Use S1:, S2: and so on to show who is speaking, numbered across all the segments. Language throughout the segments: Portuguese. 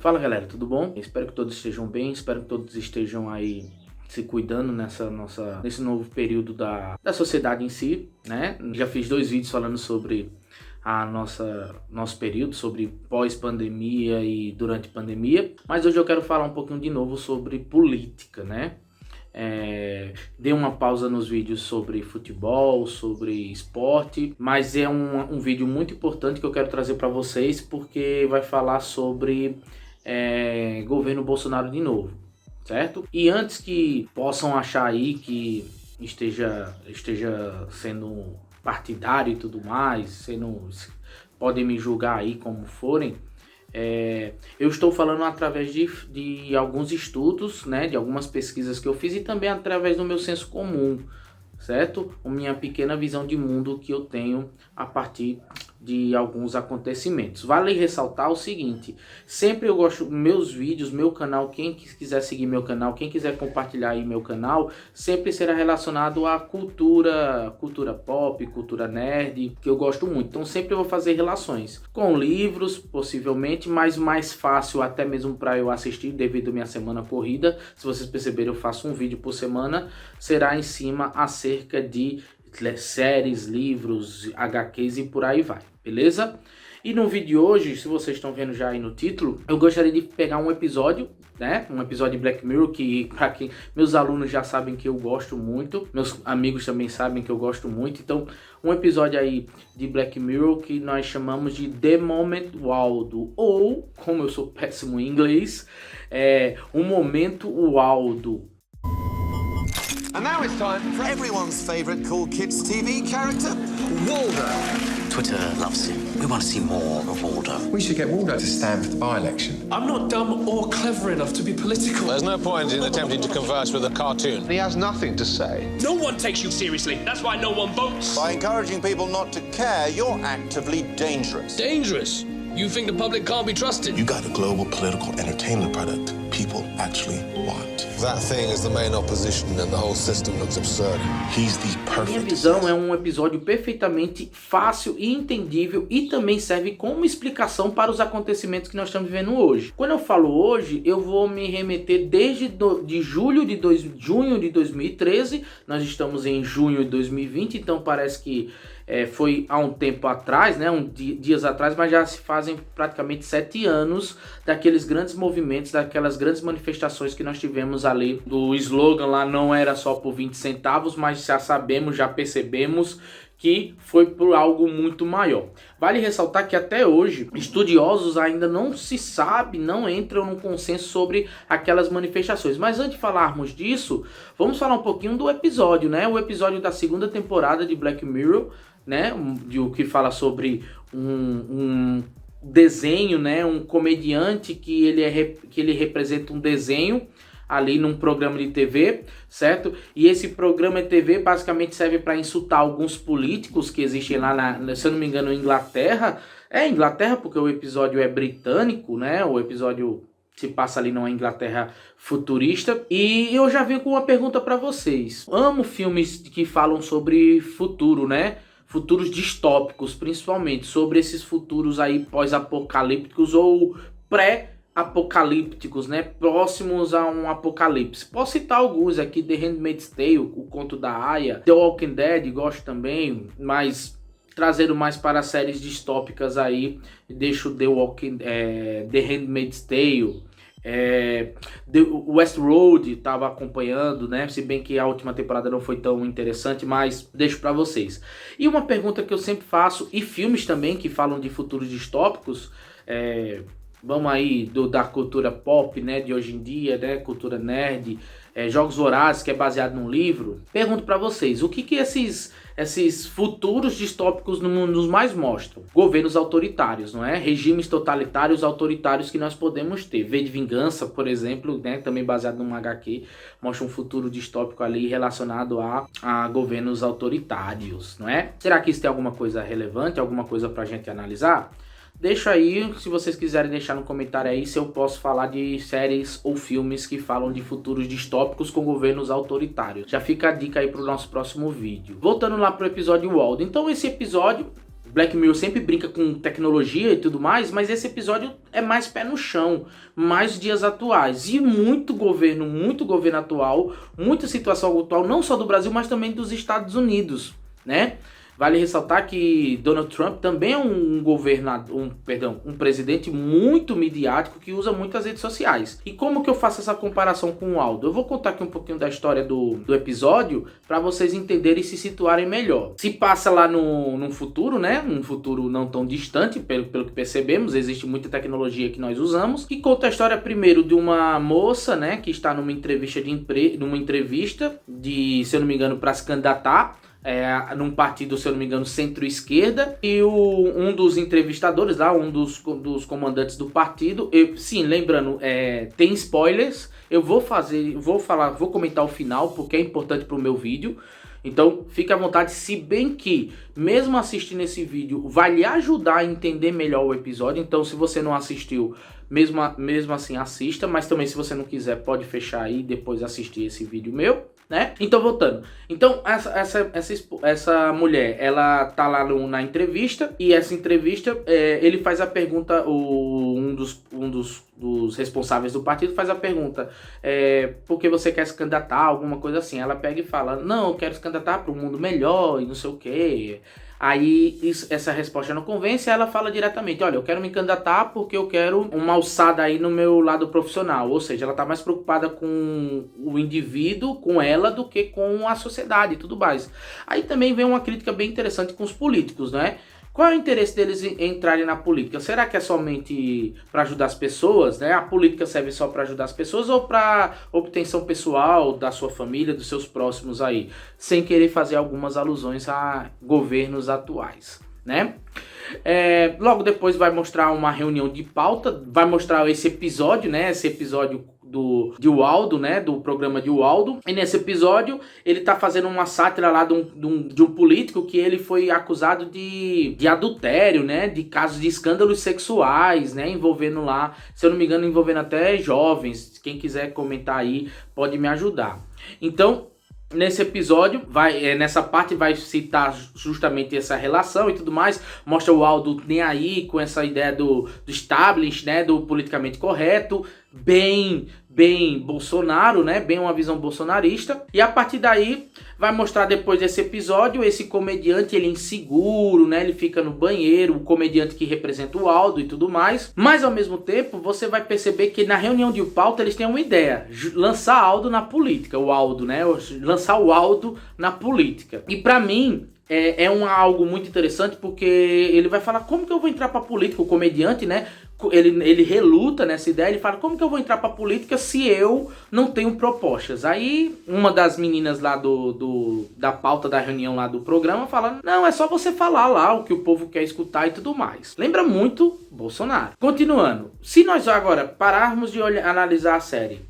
S1: Fala galera, tudo bom? Espero que todos estejam bem, espero que todos estejam aí se cuidando nesse novo período da sociedade em si, né? Já fiz 2 vídeos falando sobre nosso período, sobre pós-pandemia e durante pandemia, mas hoje eu quero falar um pouquinho de novo sobre política, né? Dei uma pausa nos vídeos sobre futebol, sobre esporte, mas é um vídeo muito importante que eu quero trazer para vocês, porque vai falar sobre governo Bolsonaro de novo, certo? E antes que possam achar aí que esteja sendo partidário e tudo mais, podem me julgar aí como forem, eu estou falando através de alguns estudos, né, de algumas pesquisas que eu fiz e também através do meu senso comum, certo? A minha pequena visão de mundo que eu tenho a partir de alguns acontecimentos. Vale ressaltar o seguinte: sempre eu gosto meus vídeos, meu canal, quem quiser seguir meu canal, quem quiser compartilhar aí meu canal, sempre será relacionado à cultura pop, cultura nerd, que eu gosto muito. Então sempre eu vou fazer relações com livros, possivelmente, mas mais fácil até mesmo para eu assistir devido à minha semana corrida. Se vocês perceberem, eu faço um vídeo por semana, será em cima acerca de séries, livros, HQs e por aí vai, beleza? E no vídeo de hoje, se vocês estão vendo já aí no título, eu gostaria de pegar um episódio, né? Um episódio de Black Mirror, que para quem meus alunos já sabem que eu gosto muito, meus amigos também sabem que eu gosto muito. Então, um episódio aí de Black Mirror que nós chamamos de The Moment Waldo, ou, como eu sou péssimo em inglês, um momento Waldo.
S2: And now it's time for everyone's favourite cool kids TV character, Waldo.
S3: Twitter loves him. We want to see more of Waldo.
S4: We should get Waldo to stand for the by-election.
S5: I'm not dumb or clever enough to be political.
S6: There's no point in attempting to converse with a cartoon.
S2: He has nothing to say.
S5: No one takes you seriously. That's why no one votes.
S7: By encouraging people not to care, you're actively dangerous.
S5: Dangerous? You think the public can't be trusted?
S8: You got a global political entertainment product people actually want.
S6: That thing is the main opposition and the whole system looks absurd.
S8: He's the perfect.
S1: Minha visão é um episódio perfeitamente fácil e entendível e também serve como explicação para os acontecimentos que nós estamos vivendo hoje. Quando eu falo hoje, eu vou me remeter desde junho de 2013, nós estamos em junho de 2020, então parece que foi há um tempo atrás, né, dias atrás, mas já se fazem praticamente 7 anos daqueles grandes movimentos, daquelas grandes manifestações que nós tivemos ali. Do slogan lá não era só por 20 centavos, mas já percebemos que foi por algo muito maior. Vale ressaltar que até hoje, estudiosos ainda não entram num consenso sobre aquelas manifestações. Mas antes de falarmos disso, vamos falar um pouquinho do episódio, né? O episódio da 2ª temporada de Black Mirror, né? O que fala sobre um desenho, né? Um comediante que ele representa um desenho ali num programa de TV, certo? E esse programa de TV basicamente serve para insultar alguns políticos que existem lá se eu não me engano, Inglaterra. Inglaterra, porque o episódio é britânico, né? O episódio se passa ali numa Inglaterra futurista. E eu já venho com uma pergunta para vocês. Amo filmes que falam sobre futuro, né? Futuros distópicos, principalmente sobre esses futuros aí pós-apocalípticos ou pré-apocalípticos, né? Próximos a um apocalipse. Posso citar alguns aqui: The Handmaid's Tale, o Conto da Aia, The Walking Dead, gosto também, mas trazendo mais para séries distópicas aí, deixo The Handmaid's Tale, Westworld estava acompanhando, né? Se bem que a última temporada não foi tão interessante, mas deixo para vocês. E uma pergunta que eu sempre faço, e filmes também que falam de futuros distópicos, vamos aí da cultura pop, né, de hoje em dia, né, cultura nerd, Jogos Vorazes, que é baseado num livro. Pergunto para vocês, o que esses futuros distópicos nos mais mostram? Governos autoritários, não é? Regimes totalitários, autoritários que nós podemos ter. V de Vingança, por exemplo, né, também baseado num HQ, mostra um futuro distópico ali relacionado a governos autoritários, não é? Será que isso tem alguma coisa relevante, alguma coisa pra gente analisar? Deixa aí, se vocês quiserem deixar no comentário aí, se eu posso falar de séries ou filmes que falam de futuros distópicos com governos autoritários. Já fica a dica aí pro nosso próximo vídeo. Voltando lá pro episódio Waldo. Então esse episódio Black Mirror sempre brinca com tecnologia e tudo mais, mas esse episódio é mais pé no chão, mais dias atuais. E muito governo atual, muita situação atual, não só do Brasil, mas também dos Estados Unidos, né? Vale ressaltar que Donald Trump também é um presidente muito midiático que usa muitas redes sociais. E como que eu faço essa comparação com o Aldo? Eu vou contar aqui um pouquinho da história do episódio para vocês entenderem e se situarem melhor. Se passa lá num futuro, né? Um futuro não tão distante, pelo que percebemos, existe muita tecnologia que nós usamos. E conta a história primeiro de uma moça, né? Que está numa entrevista de, se eu não me engano, para se candidatar. Num partido, se eu não me engano, centro-esquerda, e um dos entrevistadores lá, um dos comandantes do partido, sim, lembrando, tem spoilers, eu vou comentar o final, porque é importante pro meu vídeo, então fique à vontade, se bem que, mesmo assistindo esse vídeo, vai lhe ajudar a entender melhor o episódio, então se você não assistiu, mesmo assim assista, mas também se você não quiser, pode fechar aí e depois assistir esse vídeo meu. Né? Então, voltando. Então, essa mulher, ela tá lá na entrevista, e essa entrevista, ele faz a pergunta, um dos responsáveis do partido faz a pergunta, por que você quer se candidatar, alguma coisa assim. Ela pega e fala, não, eu quero se candidatar para um mundo melhor e não sei o quê. Aí essa resposta não convence, ela fala diretamente, olha, eu quero me candidatar porque eu quero uma alçada aí no meu lado profissional, ou seja, ela tá mais preocupada com o indivíduo, com ela, do que com a sociedade e tudo mais. Aí também vem uma crítica bem interessante com os políticos, né? Qual é o interesse deles em entrarem na política? Será que é somente para ajudar as pessoas, né? A política serve só para ajudar as pessoas ou para obtenção pessoal da sua família, dos seus próximos aí? Sem querer fazer algumas alusões a governos atuais, né? Logo depois vai mostrar uma reunião de pauta, vai mostrar esse episódio, né? Esse episódio de Waldo, né, do programa de Waldo. E nesse episódio ele tá fazendo uma sátira lá de um político que ele foi acusado de adultério, né, de casos de escândalos sexuais, né, envolvendo lá, se eu não me engano, envolvendo até jovens. Quem quiser comentar aí pode me ajudar. Então, nesse episódio, nessa parte vai citar justamente essa relação e tudo mais, mostra o Aldo nem aí com essa ideia do establishment, né, do politicamente correto, bem Bolsonaro, né, bem uma visão bolsonarista, e a partir daí vai mostrar depois desse episódio, esse comediante, ele inseguro, né, ele fica no banheiro, o comediante que representa o Aldo e tudo mais, mas ao mesmo tempo você vai perceber que na reunião de pauta eles têm uma ideia, lançar Aldo na política, o Aldo, né, lançar o Aldo na política, e pra mim algo muito interessante, porque ele vai falar, como que eu vou entrar pra política, o comediante, né, ele reluta nessa ideia, ele fala, como que eu vou entrar pra política se eu não tenho propostas? Aí uma das meninas lá da pauta da reunião lá do programa fala, não, é só você falar lá o que o povo quer escutar e tudo mais. Lembra muito Bolsonaro. Continuando, se nós agora pararmos de analisar a série,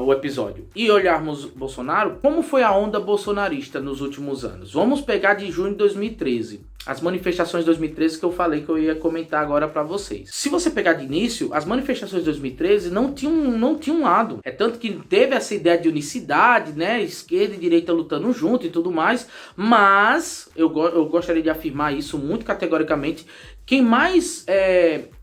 S1: o episódio, e olharmos Bolsonaro, como foi a onda bolsonarista nos últimos anos? Vamos pegar de junho de 2013. As manifestações de 2013 que eu falei que eu ia comentar agora pra vocês. Se você pegar de início, as manifestações de 2013 não tinham um lado. É tanto que teve essa ideia de unicidade, né? Esquerda e direita lutando junto e tudo mais. Mas eu gostaria de afirmar isso muito categoricamente. Quem mais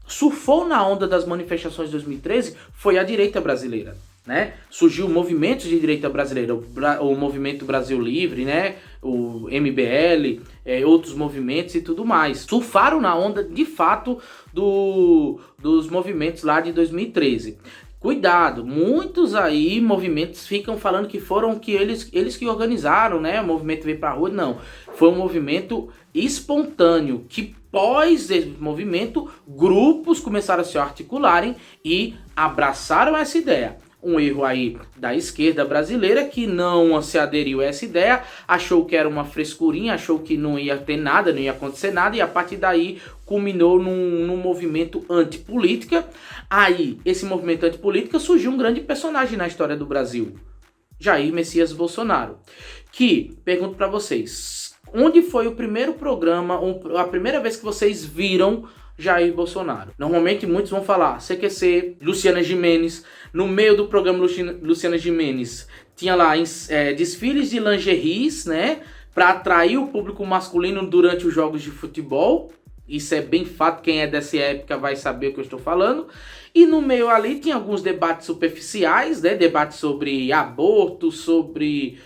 S1: surfou na onda das manifestações de 2013 foi a direita brasileira. Né? Surgiu movimentos de direita brasileira, o Movimento Brasil Livre, né? O MBL, outros movimentos e tudo mais. Surfaram na onda, de fato, dos movimentos lá de 2013. Cuidado, muitos aí movimentos ficam falando que foram eles que organizaram, né? O movimento veio pra rua. Não, foi um movimento espontâneo, que pós esse movimento, grupos começaram a se articularem e abraçaram essa ideia. Um erro aí da esquerda brasileira que não se aderiu a essa ideia, achou que era uma frescurinha, achou que não ia ter nada, não ia acontecer nada, e a partir daí culminou num movimento antipolítica. Aí, esse movimento antipolítica, surgiu um grande personagem na história do Brasil, Jair Messias Bolsonaro, que, pergunto pra vocês, onde foi o primeiro programa, a primeira vez que vocês viram Jair Bolsonaro? Normalmente muitos vão falar CQC, Luciana Gimenez. No meio do programa Luciana Gimenez tinha lá desfiles de lingeries, né, para atrair o público masculino durante os jogos de futebol. Isso é bem fato, quem é dessa época vai saber o que eu estou falando. E no meio ali tinha alguns debates superficiais, né? Debates sobre aborto, sobre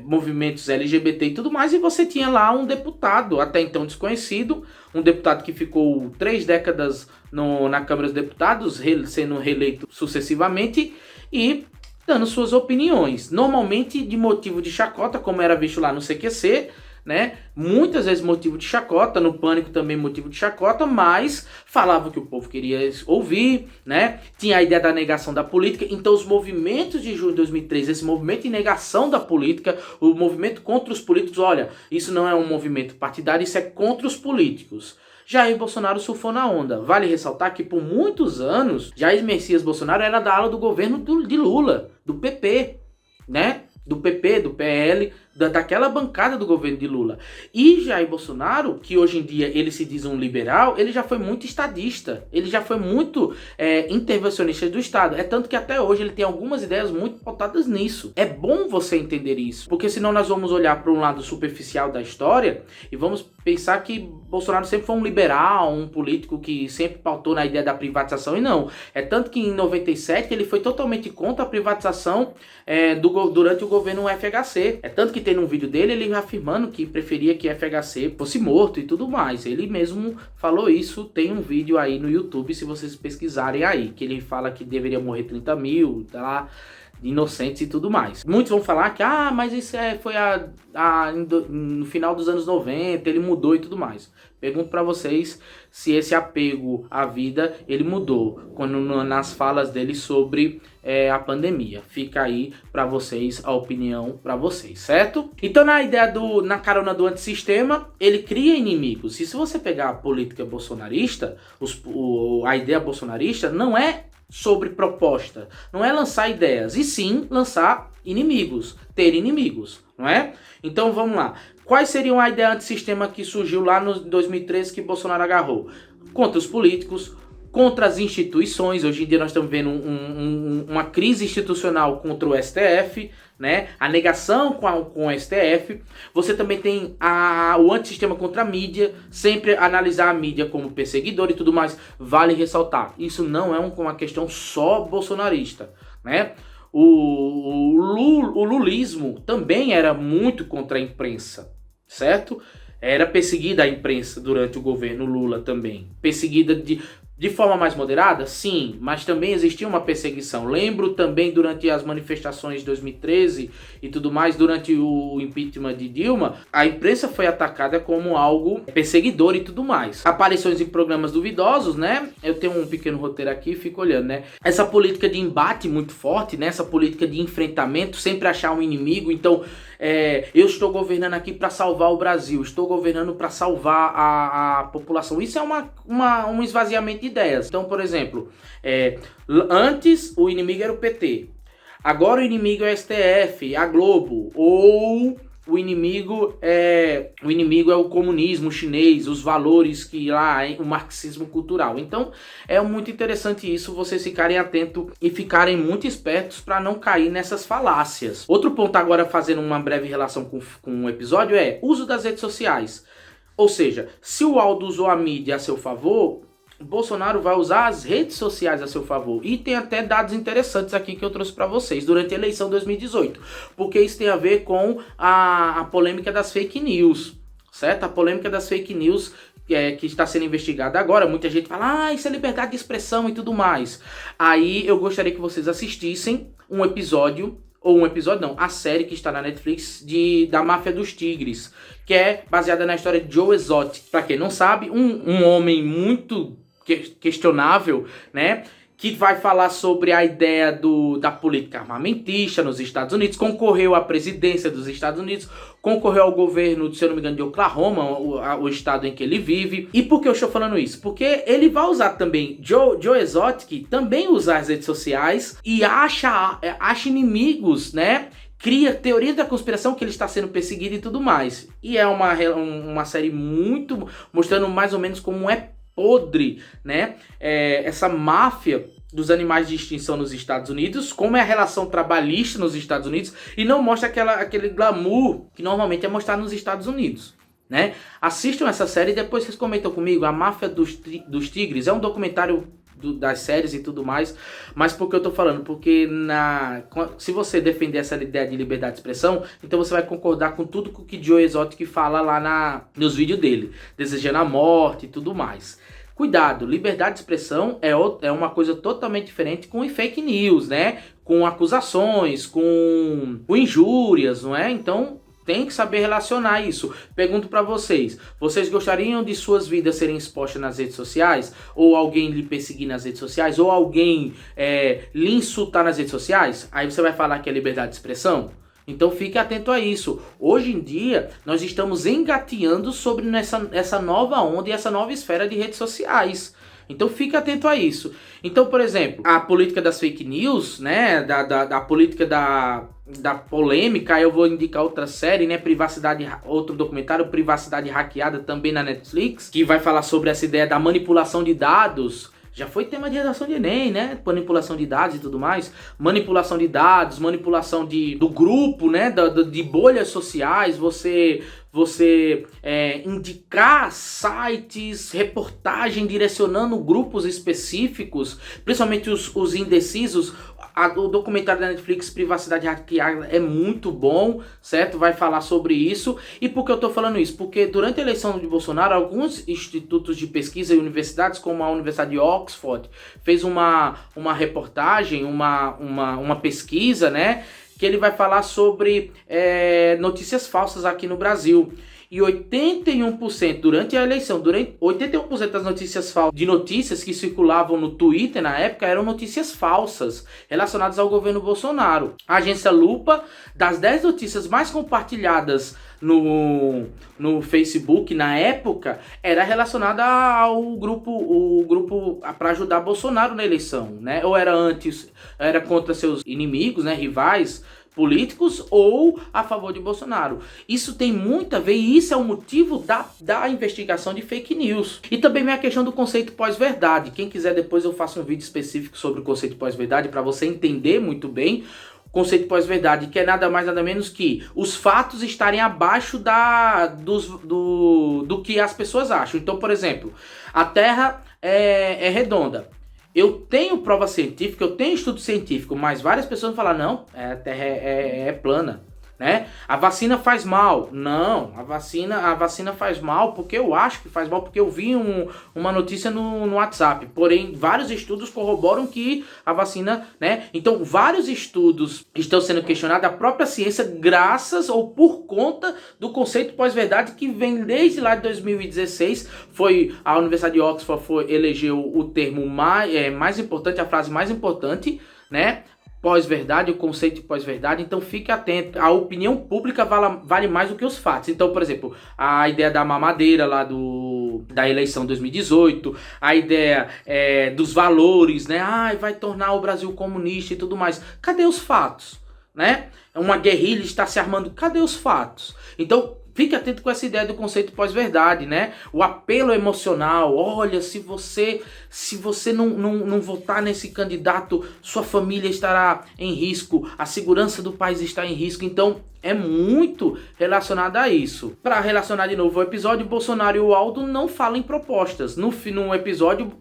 S1: movimentos LGBT e tudo mais. E você tinha lá um deputado, até então desconhecido, um deputado que ficou 3 décadas na Câmara dos Deputados, sendo reeleito sucessivamente e dando suas opiniões. Normalmente de motivo de chacota, como era visto lá no CQC, né? Muitas vezes motivo de chacota, no Pânico também motivo de chacota, mas falava o que o povo queria ouvir, né? Tinha a ideia da negação da política. Então os movimentos de junho de 2013, esse movimento de negação da política, o movimento contra os políticos, olha, isso não é um movimento partidário, isso é contra os políticos. Jair Bolsonaro surfou na onda. Vale ressaltar que por muitos anos Jair Messias Bolsonaro era da ala do governo de Lula, do PP, né? Do PP, do PL, daquela bancada do governo de Lula. E Jair Bolsonaro, que hoje em dia ele se diz um liberal, ele já foi muito estadista, ele já foi muito intervencionista do Estado. É tanto que até hoje ele tem algumas ideias muito pautadas nisso. É bom você entender isso, porque senão nós vamos olhar para um lado superficial da história e vamos pensar que Bolsonaro sempre foi um liberal, um político que sempre pautou na ideia da privatização, e não. É tanto que em 97 ele foi totalmente contra a privatização durante o governo FHC. É tanto que tem um vídeo dele ele afirmando que preferia que FHC fosse morto e tudo mais. Ele mesmo falou isso, tem um vídeo aí no YouTube, se vocês pesquisarem aí, que ele fala que deveria morrer 30 mil, tá lá, inocentes e tudo mais. Muitos vão falar que, mas isso foi no final dos anos 90, ele mudou e tudo mais. Pergunto pra vocês se esse apego à vida, ele mudou nas falas dele sobre a pandemia. Fica aí pra vocês a opinião pra vocês, certo? Então na carona do antissistema, ele cria inimigos. E se você pegar a política bolsonarista, a ideia bolsonarista não é sobre proposta, não é lançar ideias, e sim lançar inimigos, ter inimigos, não é? Então vamos lá. Quais seriam a ideia antissistema que surgiu lá no 2013 que Bolsonaro agarrou? Contra os políticos, contra as instituições. Hoje em dia nós estamos vendo uma crise institucional contra o STF, né? A negação com o STF. Você também tem o antissistema contra a mídia, sempre analisar a mídia como perseguidor e tudo mais. Vale ressaltar, isso não é uma questão só bolsonarista, né? O lulismo também era muito contra a imprensa, certo? Era perseguida a imprensa durante o governo Lula também. Perseguida de forma mais moderada? Sim, mas também existia uma perseguição. Lembro também durante as manifestações de 2013 e tudo mais, durante o impeachment de Dilma, a imprensa foi atacada como algo perseguidor e tudo mais. Aparições em programas duvidosos, né? Eu tenho um pequeno roteiro aqui e fico olhando, né? Essa política de embate muito forte, né? Essa política de enfrentamento, sempre achar um inimigo. Então, eu estou governando aqui para salvar o Brasil, estou governando para salvar a população. Isso é um esvaziamento de ideias. Então, por exemplo, antes o inimigo era o PT, agora o inimigo é o STF, a Globo, ou o inimigo é o comunismo chinês, os valores que lá, o marxismo cultural. Então é muito interessante isso, vocês ficarem atentos e ficarem muito espertos para não cair nessas falácias. Outro ponto agora, fazendo uma breve relação com o episódio, é uso das redes sociais. Ou seja, se o Aldo usou a mídia a seu favor, Bolsonaro vai usar as redes sociais a seu favor. E tem até dados interessantes aqui que eu trouxe para vocês durante a eleição de 2018, porque isso tem a ver com a polêmica das fake news, certo? A polêmica das fake news que está sendo investigada agora. Muita gente fala, isso é liberdade de expressão e tudo mais. Aí eu gostaria que vocês assistissem a série que está na Netflix da Máfia dos Tigres, que é baseada na história de Joe Exotic. Para quem não sabe, um homem muito questionável, né? Que vai falar sobre a ideia da política armamentista nos Estados Unidos, concorreu à presidência dos Estados Unidos, concorreu ao governo, se eu não me engano, de Oklahoma, o estado em que ele vive. E por que eu estou falando isso? Porque ele vai usar também, Joe Exotic também usa as redes sociais e acha inimigos, né? Cria teorias da conspiração que ele está sendo perseguido e tudo mais. E é uma série muito mostrando mais ou menos como é podre, né? Essa máfia dos animais de extinção nos Estados Unidos, como é a relação trabalhista nos Estados Unidos, e não mostra aquele glamour que normalmente é mostrado nos Estados Unidos, né? Assistam essa série e depois vocês comentam comigo. A Máfia dos Tigres é um documentário das séries e tudo mais, mas por que eu tô falando? Porque se você defender essa ideia de liberdade de expressão, então você vai concordar com tudo que o Joe Exotic fala lá nos vídeos dele, desejando a morte e tudo mais. Cuidado, liberdade de expressão é uma coisa totalmente diferente com fake news, né? Com acusações, com injúrias, não é? Então tem que saber relacionar isso. Pergunto para vocês gostariam de suas vidas serem expostas nas redes sociais? Ou alguém lhe perseguir nas redes sociais? Ou alguém lhe insultar nas redes sociais? Aí você vai falar que é liberdade de expressão? Então fique atento a isso. Hoje em dia nós estamos engateando sobre essa nova onda e essa nova esfera de redes sociais. Então fique atento a isso. Então, por exemplo, a política das fake news, né, da política da polêmica, eu vou indicar outra série, né, outro documentário, Privacidade Hackeada, também na Netflix, que vai falar sobre essa ideia da manipulação de dados. Já foi tema de redação de Enem, né? Manipulação de dados e tudo mais. Manipulação de dados, manipulação do grupo, né? De bolhas sociais. Você indicar sites, reportagem direcionando grupos específicos, principalmente os indecisos. O documentário da Netflix, Privacidade Hackeada, é muito bom, certo? Vai falar sobre isso. E por que eu tô falando isso? Porque durante a eleição de Bolsonaro, alguns institutos de pesquisa e universidades, como a Universidade de Oxford, fez uma reportagem, uma pesquisa, né? Que ele vai falar sobre notícias falsas aqui no Brasil. E 81% durante a eleição, 81% das notícias que circulavam no Twitter na época eram notícias falsas relacionadas ao governo Bolsonaro. A agência Lupa, das 10 notícias mais compartilhadas no Facebook na época, era relacionada ao grupo para ajudar Bolsonaro na eleição, né? Ou era contra seus inimigos, né, rivais políticos, ou a favor de Bolsonaro. Isso tem muito a ver, e isso é o motivo da investigação de fake news. E também vem a questão do conceito pós-verdade. Quem quiser, depois eu faço um vídeo específico sobre o conceito pós-verdade, para você entender muito bem o conceito pós-verdade, que é nada mais nada menos que os fatos estarem abaixo do que as pessoas acham. Então, por exemplo, a Terra é redonda. Eu tenho prova científica, eu tenho estudo científico, mas várias pessoas falam, não, a Terra é plana, né? A vacina faz mal. Não, a vacina faz mal porque eu acho que faz mal, porque eu vi uma notícia no WhatsApp. Porém, vários estudos corroboram que a vacina, né? Então, vários estudos estão sendo questionados, a própria ciência, graças ou por conta do conceito pós-verdade, que vem desde lá de 2016. Foi a Universidade de Oxford elegeu o termo mais importante, a frase mais importante, né? Pós-verdade, o conceito de pós-verdade. Então fique atento, a opinião pública vale mais do que os fatos. Então, por exemplo, a ideia da mamadeira lá da eleição 2018, a ideia dos valores, né? Vai tornar o Brasil comunista e tudo mais. Cadê os fatos? Né? Uma guerrilha está se armando, cadê os fatos? Então, fique atento com essa ideia do conceito pós-verdade, né? O apelo emocional. Olha, se você não votar nesse candidato, sua família estará em risco, a segurança do país está em risco. Então, é muito relacionado a isso. Para relacionar de novo o episódio, Bolsonaro e o Aldo não falam em propostas. No episódio,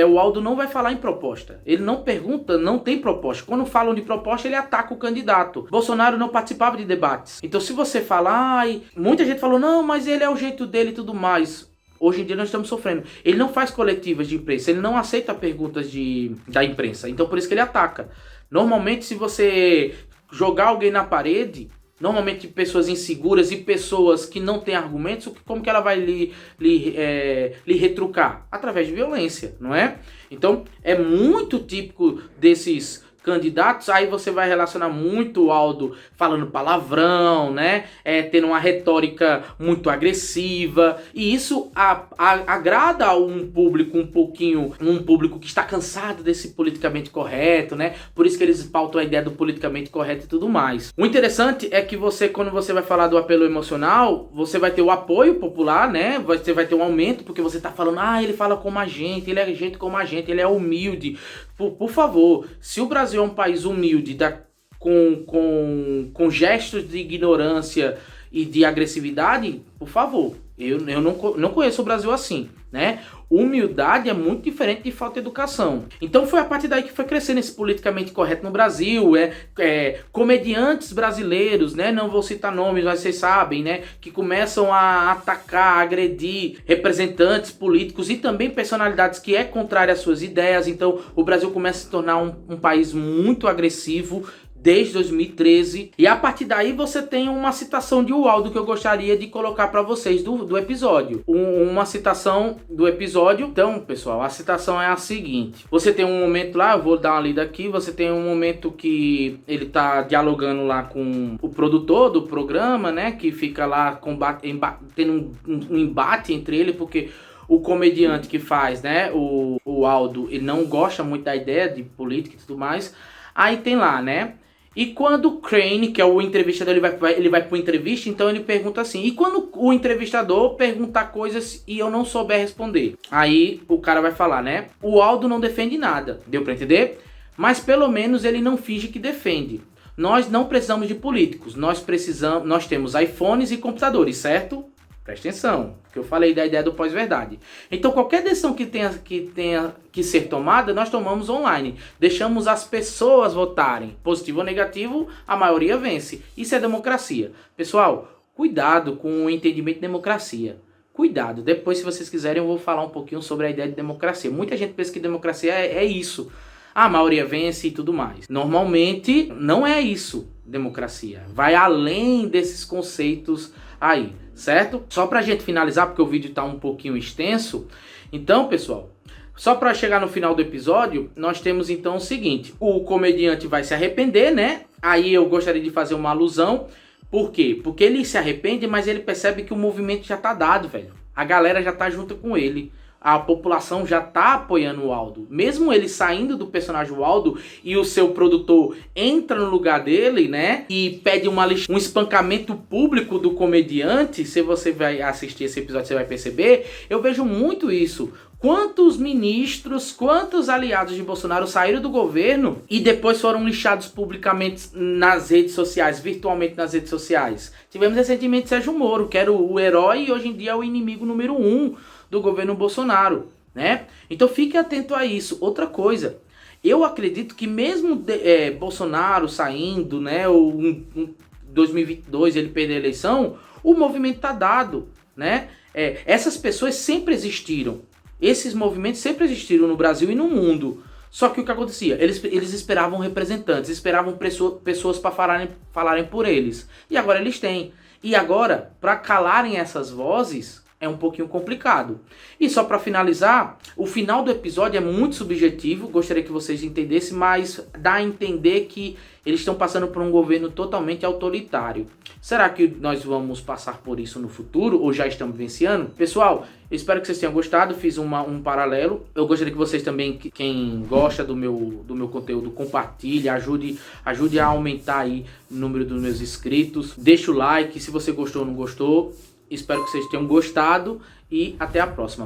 S1: o Aldo não vai falar em proposta. Ele não pergunta, não tem proposta. Quando falam de proposta, ele ataca o candidato. Bolsonaro não participava de debates. Então, se você falar, muita gente falou, não, mas ele é o jeito dele e tudo mais. Hoje em dia nós estamos sofrendo. Ele não faz coletivas de imprensa, ele não aceita perguntas da imprensa. Então, por isso que ele ataca. Normalmente, se você jogar alguém na parede, normalmente pessoas inseguras e pessoas que não têm argumentos, como que ela vai lhe retrucar? Através de violência, não é? Então, é muito típico desses candidatos, aí você vai relacionar muito o Aldo falando palavrão, né? Tendo uma retórica muito agressiva. E isso agrada a um público um público que está cansado desse politicamente correto, né? Por isso que eles pautam a ideia do politicamente correto e tudo mais. O interessante é que quando você vai falar do apelo emocional, você vai ter o apoio popular, né? Você vai ter um aumento, porque você tá falando, ele fala como a gente, ele é gente como a gente, ele é humilde. Por favor, se o Brasil é um país humilde, com gestos de ignorância e de agressividade, por favor, eu não conheço o Brasil assim, né? Humildade é muito diferente de falta de educação. Então foi a partir daí que foi crescendo esse politicamente correto no Brasil. Comediantes brasileiros, né? Não vou citar nomes, mas vocês sabem, né? Que começam a atacar, a agredir representantes políticos e também personalidades que é contrária às suas ideias. Então o Brasil começa a se tornar um país muito agressivo desde 2013, e a partir daí você tem uma citação de Aldo que eu gostaria de colocar para vocês do episódio. Uma citação do episódio. Então, pessoal, a citação é a seguinte: você tem um momento lá, eu vou dar uma lida aqui, você tem um momento que ele tá dialogando lá com o produtor do programa, né, que fica lá tendo um embate entre ele, porque o comediante que faz, né, o Aldo, ele não gosta muito da ideia de política e tudo mais. Aí tem lá, né? E quando o Crane, que é o entrevistador, ele vai para uma entrevista, então ele pergunta assim: e quando o entrevistador perguntar coisas e eu não souber responder? Aí o cara vai falar, né? O Aldo não defende nada, deu para entender? Mas pelo menos ele não finge que defende. Nós não precisamos de políticos, nós temos iPhones e computadores, certo? Presta atenção, porque eu falei da ideia do pós-verdade. Então qualquer decisão que tenha que ser tomada, nós tomamos online. Deixamos as pessoas votarem. Positivo ou negativo, a maioria vence. Isso é democracia. Pessoal, cuidado com o entendimento de democracia. Cuidado. Depois, se vocês quiserem, eu vou falar um pouquinho sobre a ideia de democracia. Muita gente pensa que democracia é isso. A maioria vence e tudo mais. Normalmente, não é isso, democracia. Vai além desses conceitos aí, certo? Só pra gente finalizar, porque o vídeo tá um pouquinho extenso. Então, pessoal, só pra chegar no final do episódio, nós temos então o seguinte: o comediante vai se arrepender, né? Aí eu gostaria de fazer uma alusão. Por quê? Porque ele se arrepende, mas ele percebe que o movimento já tá dado, velho. A galera já tá junto com ele. A população já tá apoiando o Aldo. Mesmo ele saindo do personagem Aldo e o seu produtor entra no lugar dele, né? E pede um espancamento público do comediante. Se você vai assistir esse episódio, você vai perceber. Eu vejo muito isso. Quantos ministros, quantos aliados de Bolsonaro saíram do governo e depois foram lixados publicamente nas redes sociais, virtualmente nas redes sociais? Tivemos recentemente Sérgio Moro, que era o herói e hoje em dia é o inimigo número 1 do governo Bolsonaro, né? Então fique atento a isso. Outra coisa, eu acredito que mesmo Bolsonaro saindo, né, ou em 2022 ele perder a eleição, o movimento tá dado, né? Essas pessoas sempre existiram. Esses movimentos sempre existiram no Brasil e no mundo. Só que o que acontecia? Eles esperavam representantes, esperavam pessoas para falarem por eles. E agora eles têm. E agora, para calarem essas vozes, é um pouquinho complicado. E só para finalizar, o final do episódio é muito subjetivo, gostaria que vocês entendessem, mas dá a entender que eles estão passando por um governo totalmente autoritário. Será que nós vamos passar por isso no futuro ou já estamos vivenciando? Pessoal, eu espero que vocês tenham gostado, fiz um paralelo. Eu gostaria que vocês também, quem gosta do meu conteúdo, compartilhe, ajude a aumentar aí o número dos meus inscritos. Deixa o like, se você gostou ou não gostou. Espero que vocês tenham gostado e até a próxima.